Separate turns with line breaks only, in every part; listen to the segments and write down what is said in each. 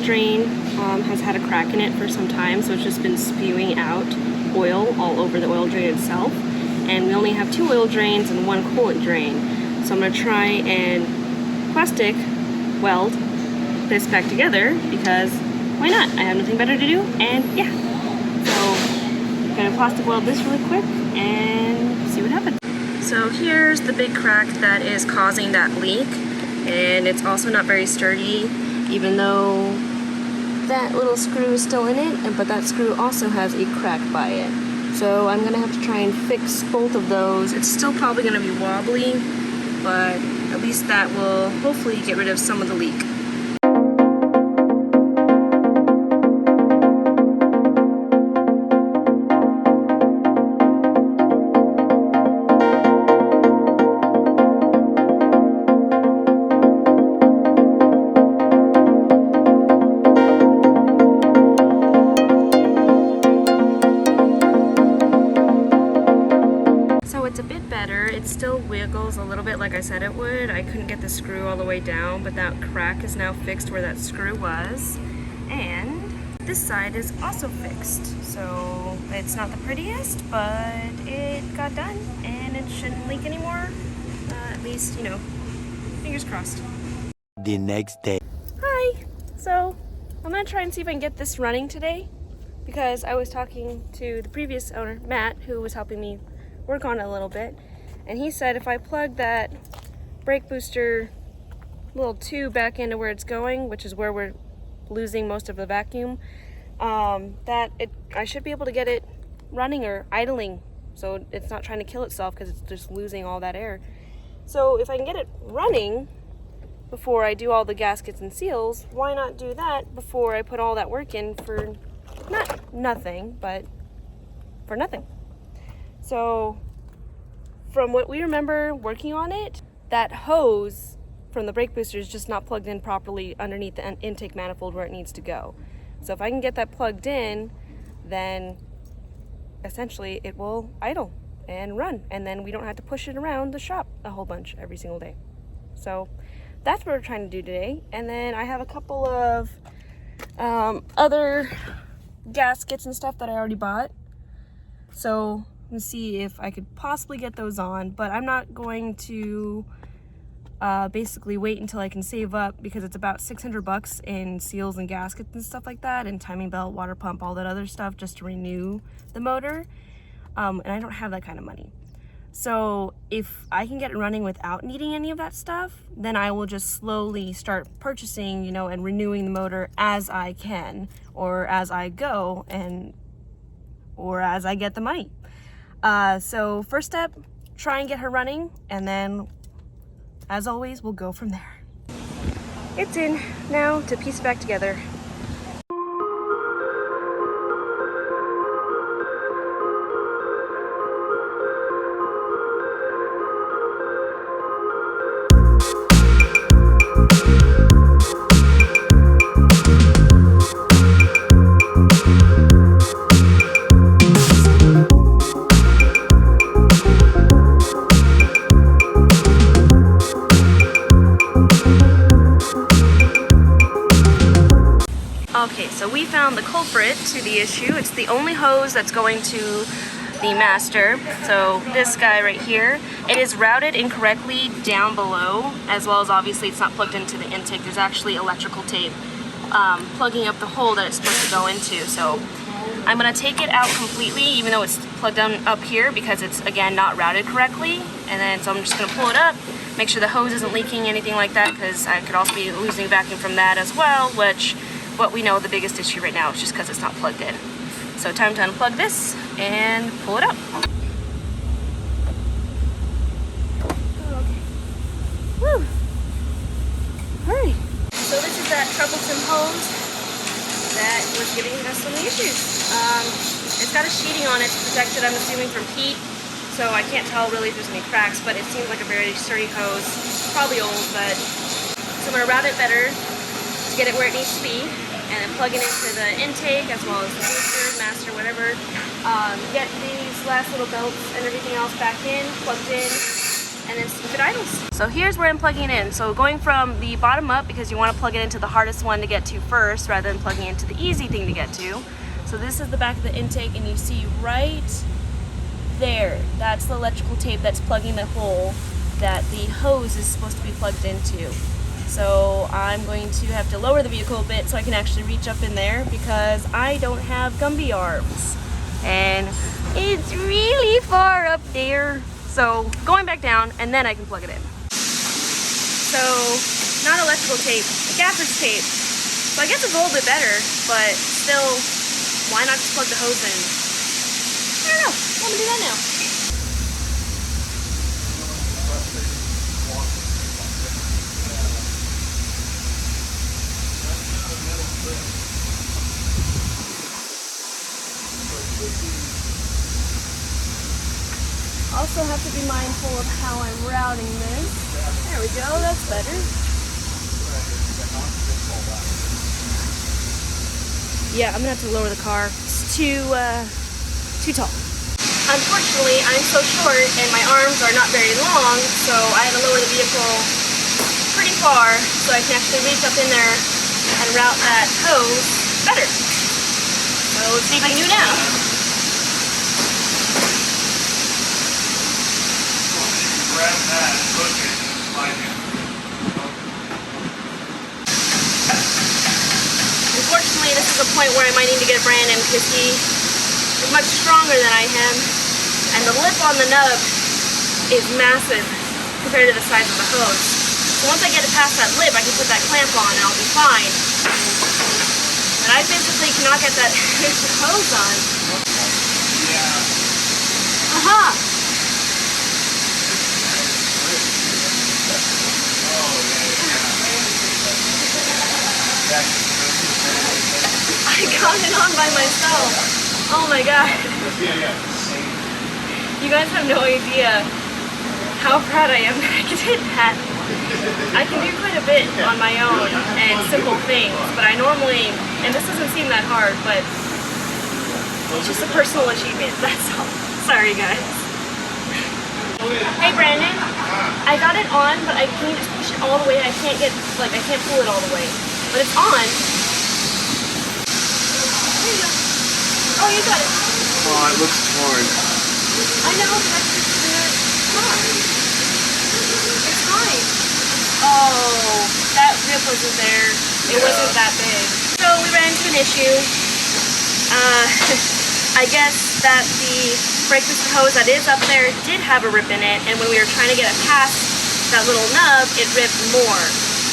drain has had a crack in it for some time, so it's just been spewing out oil all over the oil drain itself. And we only have 2 oil drains and 1 coolant drain. So I'm going to try and plastic weld this back together because why not? I have nothing better to do, and yeah. So I'm going to plastic weld this really quick and see what happens. So here's the big crack that is causing that leak, and it's also not very sturdy, even though that little screw is still in it, but that screw also has a crack by it. So I'm gonna have to try and fix both of those. It's still probably gonna be wobbly, but at least that will hopefully get rid of some of the leak. It still wiggles a little bit like I said it would. I couldn't get the screw all the way down, but that crack is now fixed where that screw was. And this side is also fixed. So it's not the prettiest, but it got done and it shouldn't leak anymore. At least, you know, fingers crossed.
The next day.
Hi! So I'm gonna try and see if I can get this running today, because I was talking to the previous owner, Matt, who was helping me work on it a little bit. And he said if I plug that brake booster little tube back into where it's going, which is where we're losing most of the vacuum, I should be able to get it running or idling, so it's not trying to kill itself because it's just losing all that air. So if I can get it running before I do all the gaskets and seals, why not do that before I put all that work in for nothing, but for nothing. So from what we remember working on it, that hose from the brake booster is just not plugged in properly underneath the intake manifold where it needs to go. So if I can get that plugged in, then essentially it will idle and run, and then we don't have to push it around the shop a whole bunch every single day. So that's what we're trying to do today. And then I have a couple of other gaskets and stuff that I already bought. So and see if I could possibly get those on, but I'm not going to basically wait until I can save up, because it's about $600 in seals and gaskets and stuff like that, and timing belt, water pump, all that other stuff just to renew the motor, and I don't have that kind of money. So if I can get it running without needing any of that stuff, then I will just slowly start purchasing, you know, and renewing the motor as I can, or as I go, or as I get the money. So first step, try and get her running, and then as always, we'll go from there. It's in now to piece it back together. Okay, so we found the culprit to the issue. It's the only hose that's going to the master. So this guy right here, it is routed incorrectly down below, as well as obviously it's not plugged into the intake. There's actually electrical tape plugging up the hole that it's supposed to go into. So I'm gonna take it out completely, even though it's plugged down up here, because it's again not routed correctly. And then so I'm just gonna pull it up, make sure the hose isn't leaking, anything like that, because I could also be losing vacuum from that as well, which what we know the biggest issue right now is just because it's not plugged in. So time to unplug this and pull it up. Okay. Woo! Alright. So this is that troublesome hose that was giving us some issues. It's got a sheeting on it to protect it, I'm assuming, from heat. So I can't tell really if there's any cracks, but it seems like a very sturdy hose. Probably old, but so I'm gonna route it better to get it where it needs to be, and then plug it into the intake as well as the booster, master, whatever. Get these last little belts and everything else back in, plugged in, and then see if it idles. So here's where I'm plugging in. So going from the bottom up, because you want to plug it into the hardest one to get to first rather than plugging into the easy thing to get to. So this is the back of the intake, and you see right there, that's the electrical tape that's plugging the hole that the hose is supposed to be plugged into. So I'm going to have to lower the vehicle a bit so I can actually reach up in there because I don't have Gumby arms. And it's really far up there. So going back down, and then I can plug it in. So not electrical tape, gaffer's tape. So I guess it's a little bit better, but still, why not just plug the hose in? I don't know, I'm gonna do that now. Also have to be mindful of how I'm routing this. There we go, that's better. Yeah, I'm gonna have to lower the car. It's too tall. Unfortunately, I'm so short and my arms are not very long, so I had to lower the vehicle pretty far so I can actually reach up in there and route that hose better. So let's see if I can do it now.
Grab that and hook it and slide it.
Unfortunately, this is a point where I might need to get Brandon because he is much stronger than I am, and the lip on the nub is massive compared to the size of the hose. So once I get it past that lip, I can put that clamp on and I'll be fine. But I physically cannot get that hose on.
Yeah.
Aha! I got it on by myself. Oh my god. You guys have no idea how proud I am that I did that. I can do quite a bit on my own and simple things, but I normally, and this doesn't seem that hard, but it's just a personal achievement, that's all. Sorry guys. Hey Brandon, I got it on, but can you just push it all the way? I can't pull it all the way. But it's on. There you go. Oh, you got it.
Oh, it looks torn.
I know, but that's just fine. It's fine. Oh, that rip wasn't there. It wasn't that big. So we ran into an issue. I guess that the brake booster hose that is up there did have a rip in it, and when we were trying to get it past that little nub, it ripped more.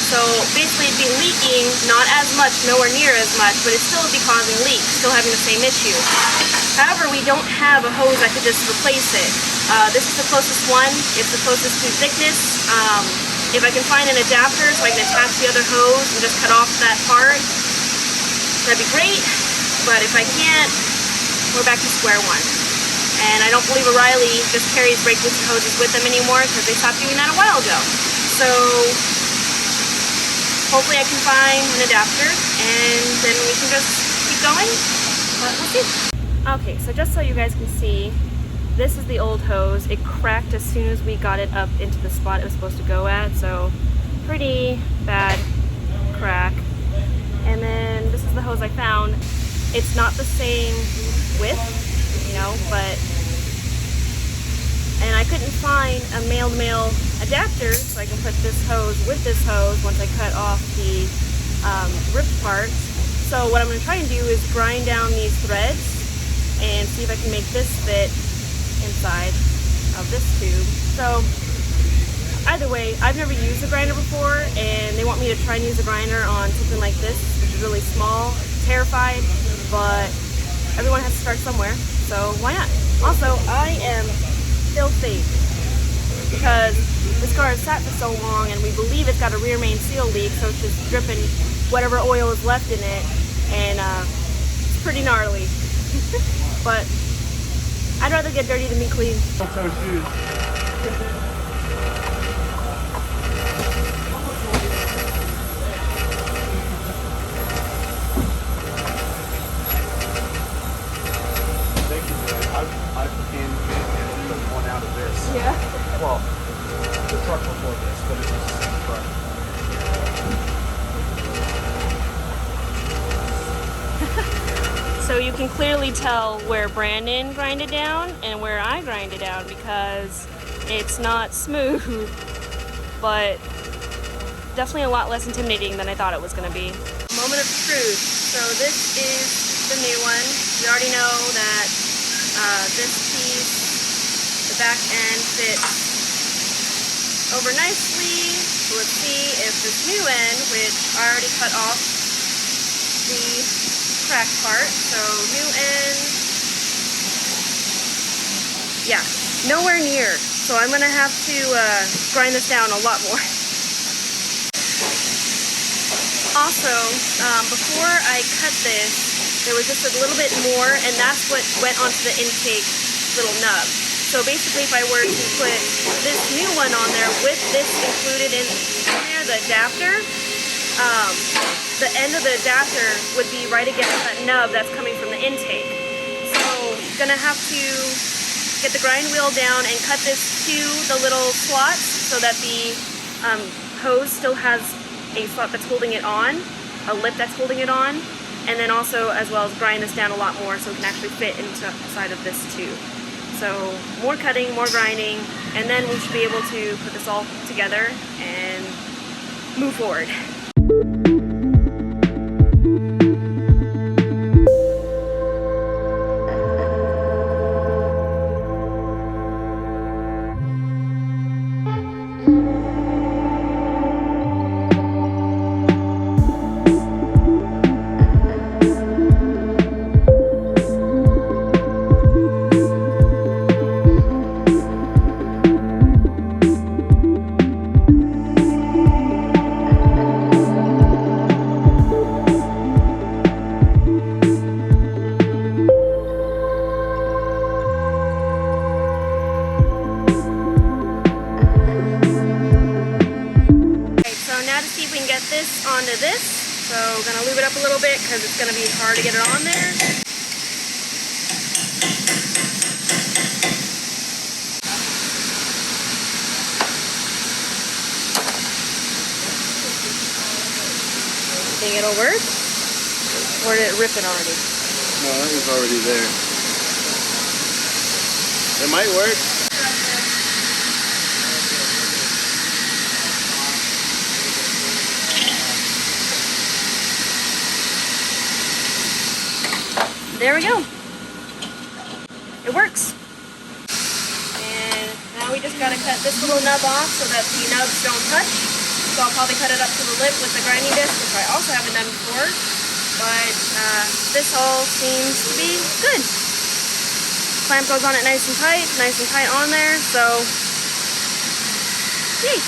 So basically it'd be leaking, not as much, nowhere near as much, but it still would be causing leaks, still having the same issue. However, we don't have a hose that could just replace it. This is the closest one, it's the closest to thickness. If I can find an adapter so I can attach the other hose and just cut off that part, that'd be great. But if I can't, we're back to square one. And I don't believe O'Reilly just carries brake booster hoses with them anymore because they stopped doing that a while ago. So hopefully I can find an adapter and then we can just keep going, but we'll see. Okay, so just so you guys can see, this is the old hose. It cracked as soon as we got it up into the spot it was supposed to go at, so pretty bad crack. And then this is the hose I found. It's not the same width, you know, and I couldn't find a male-to-male adapter so I can put this hose with this hose once I cut off the ripped parts. So what I'm going to try and do is grind down these threads and see if I can make this fit inside of this tube. So either way, I've never used a grinder before, and they want me to try and use a grinder on something like this, which is really small. I'm terrified, but everyone has to start somewhere, so why not? Also, I am still safe because this car has sat for so long and we believe it's got a rear main seal leak, so it's just dripping whatever oil is left in it, and it's pretty gnarly. But I'd rather get dirty than be clean.
I've put one out of this.
Yeah.
Well, gonna be fun.
So you can clearly tell where Brandon grinded down and where I grinded down because it's not smooth, but definitely a lot less intimidating than I thought it was going to be. Moment of truth. So this is the new one. We already know that this piece, the back end, fits over nicely. So let's see if this new end, which I already cut off the crack part, so new end, yeah, nowhere near. So I'm gonna have to grind this down a lot more. Also, before I cut this, there was just a little bit more, and that's what went onto the intake little nub. So basically, if I were to put this new one on there with this included in there, the adapter, the end of the adapter would be right against that nub that's coming from the intake. So gonna have to get the grind wheel down and cut this to the little slots so that the hose still has a slot that's holding it on, a lip that's holding it on, and then also as well as grind this down a lot more so it can actually fit inside of this too. So more cutting, more grinding, and then we should be able to put this all together and move forward. Onto this, so gonna lube it up a little bit because it's gonna be hard to get it on there. Think it'll work? Or did it rip it already?
No, that was already there. It might work.
There we go. It works. And now we just gotta cut this little nub off so that the nubs don't touch. So I'll probably cut it up to the lip with the grinding disc, which I also haven't done before. But this all seems to be good. Clamp goes on it nice and tight on there. So, yay.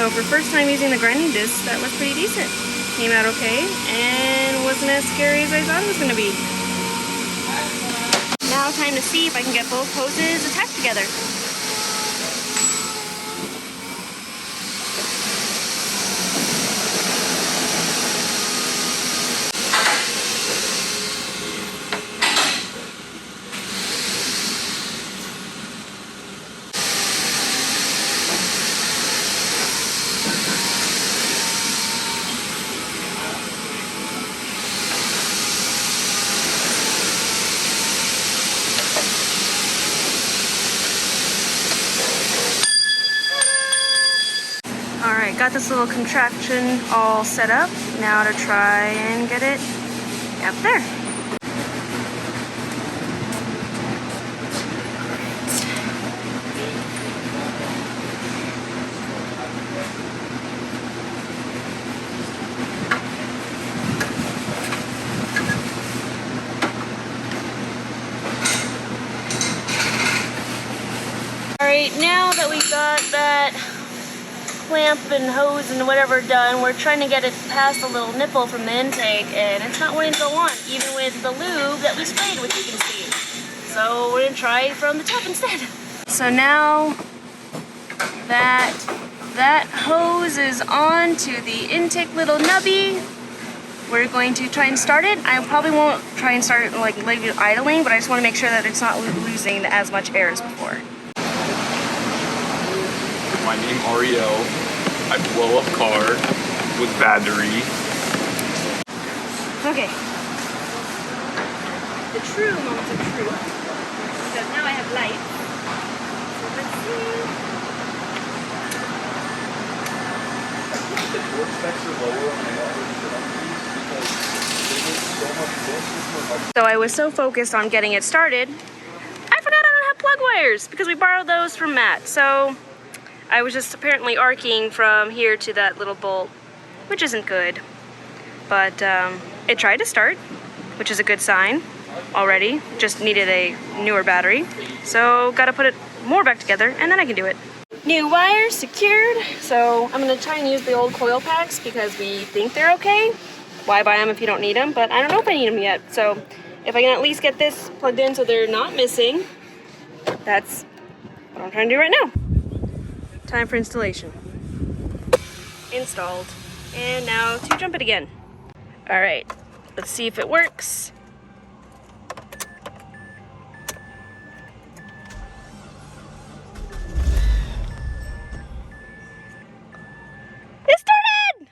So for first time using the grinding disc, that was pretty decent. Came out okay and wasn't as scary as I thought it was going to be. Now time to see if I can get both hoses attached together. Alright, got this little contraction all set up. Now to try and get it up there. Alright, now that we got that clamp and hose and whatever done, we're trying to get it past the little nipple from the intake, and it's not wanting to go on, even with the lube that we sprayed, which you can see. So we're gonna try from the top instead. So now that hose is on to the intake little nubby, we're going to try and start it. I probably won't try and start it like leave it idling, but I just want to make sure that it's not losing as much air as before.
My name Ariel. I blow up car with battery.
Okay. The true moment of truth. Because now I have light. So let's see.
The torque specs are lower on the other because they get so much business.
So I was so focused on getting it started, I forgot I don't have plug wires because we borrowed those from Matt. So I was just apparently arcing from here to that little bolt, which isn't good. But it tried to start, which is a good sign already. Just needed a newer battery. So gotta put it more back together and then I can do it. New wires secured. So I'm gonna try and use the old coil packs because we think they're okay. Why buy them if you don't need them? But I don't know if I need them yet. So if I can at least get this plugged in so they're not missing, that's what I'm trying to do right now. Time for installation. Installed. And now to jump it again. All right, let's see if it works. It started!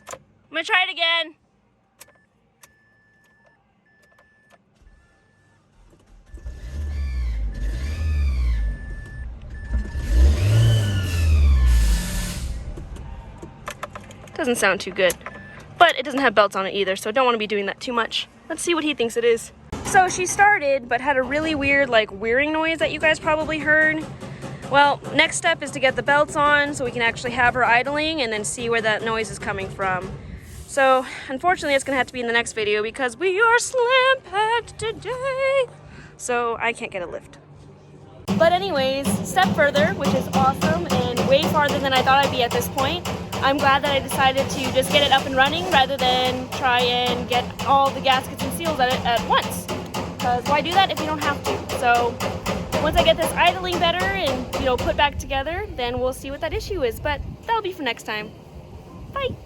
I'm gonna try it again. Doesn't sound too good, but it doesn't have belts on it either, so I don't want to be doing that too much. Let's see what he thinks it is. So she started, but had a really weird like whirring noise that you guys probably heard. Well, next step is to get the belts on so we can actually have her idling and then see where that noise is coming from. So unfortunately it's gonna have to be in the next video because we are slam packed today. So I can't get a lift. But anyways, step further, which is awesome and way farther than I thought I'd be at this point. I'm glad that I decided to just get it up and running rather than try and get all the gaskets and seals at once. Because why do that if you don't have to? So once I get this idling better and put back together, then we'll see what that issue is. But that'll be for next time. Bye.